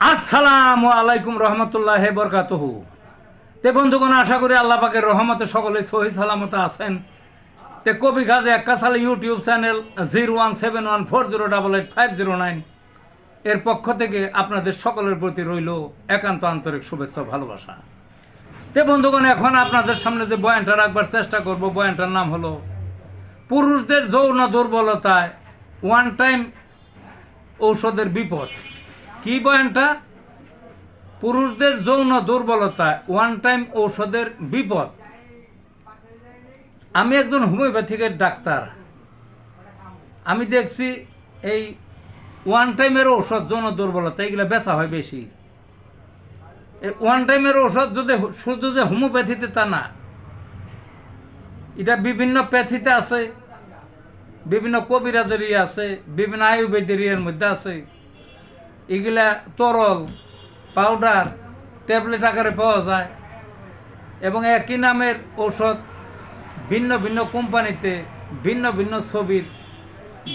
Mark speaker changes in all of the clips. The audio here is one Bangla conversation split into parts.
Speaker 1: আসসালামু আলাইকুম রহমতুল্লাহ বরকাতুহু। তে বন্ধুগণ, আশা করি আল্লাহ পাকের রহমতে সকলে সহি সালামতে আছেন। তে কবি গাজী এক্কাসাল ইউটিউব চ্যানেল 017140885009 এর পক্ষ থেকে আপনাদের সকলের প্রতি রইল একান্ত আন্তরিক শুভেচ্ছা ভালোবাসা। তে বন্ধুগণ, এখন আপনাদের সামনে যে বয়ানটা রাখবার চেষ্টা করব, বয়ানটার নাম হলো পুরুষদের যৌন দুর্বলতায় ওয়ান টাইম ঔষধের বিপদ। কি বয়ানটা? পুরুষদের যৌন দুর্বলতায় ওয়ান টাইম ঔষধের বিপদ। আমি একজন হোমিওপ্যাথিকের ডাক্তার। আমি দেখছি এই ওয়ান টাইমের ঔষধ যৌন দুর্বলতা এগুলো বেচা হয় বেশি। এই ওয়ান টাইমের ঔষধ যদি শুধু যে হোমিওপ্যাথিতে তা না, এটা বিভিন্ন প্যাথিতে আছে, বিভিন্ন কবিরাজের আছে, বিভিন্ন আয়ুর্বেদের মধ্যে আছে। এগুলা তরল, পাউডার, ট্যাবলেট আকারে পাওয়া যায় এবং একই নামের ঔষধ ভিন্ন ভিন্ন কোম্পানিতে ভিন্ন ভিন্ন ছবির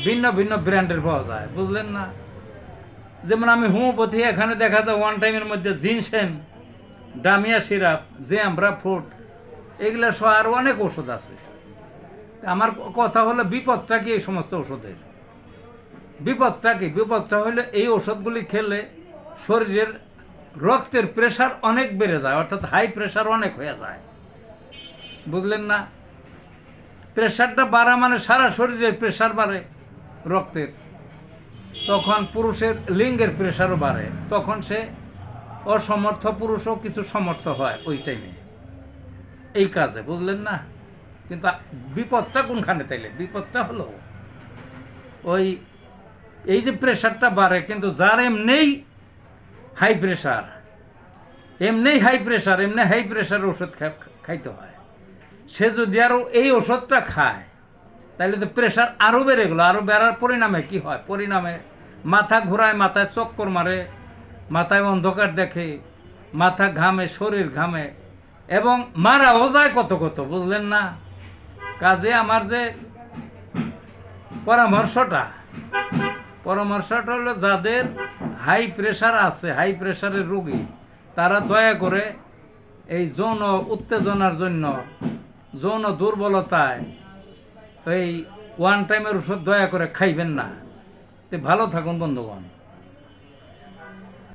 Speaker 1: ভিন্ন ভিন্ন ব্র্যান্ডের পাওয়া যায়, বুঝলেন না? যেমন আমি হোমিওপ্যাথি, এখানে দেখা যায় ওয়ান টাইমের মধ্যে জিনসেন, ডামিয়া সিরাপ, জ্যামব্রা ফ্রুট, এগুলা সহ আরও অনেক ওষুধ আছে। আমার কথা হলো বিপদটা কি এই সমস্ত ওষুধের? বিপদটা কি? বিপদটা হলো এই ওষুধগুলি খেলে শরীরের রক্তের প্রেশার অনেক বেড়ে যায়, অর্থাৎ হাই প্রেশার অনেক হয়ে যায়, বুঝলেন না? প্রেশারটা বাড়া মানে সারা শরীরের প্রেশার বাড়ে রক্তের, তখন পুরুষের লিঙ্গের প্রেশারও বাড়ে, তখন সে অসমর্থ পুরুষও কিছু সমর্থ হয় ওই টাইমে এই কাজে, বুঝলেন না? কিন্তু বিপদটা কোনখানে? তাইলে বিপদটা হলো ওই এই যে প্রেশারটা বাড়ে, কিন্তু যার এমনি হাই প্রেশার, এমনি হাই প্রেশার ওষুধ খাইতে হয়, সে যদি আরও এই ওষুধটা খায় তাহলে তো প্রেশার আরও বেড়ে গেলো। আরও বেড়ার পরিণামে কি হয়? পরিণামে মাথা ঘোরায়, মাথায় চক্কর মারে, মাথায় অন্ধকার দেখে, মাথা ঘামে, শরীর ঘামে এবং মারাও যায় কত কত, বুঝলেন না? কাজে আমার যে পরামর্শটা হলো, যাদের হাই প্রেশার আছে, হাই প্রেশারের রোগী, তারা দয়া করে এই যৌন উত্তেজনার জন্য, যৌন দুর্বলতায় এই ওয়ান টাইমের ওষুধ দয়া করে খাইবেন না। তো ভালো থাকুন বন্ধুগণ।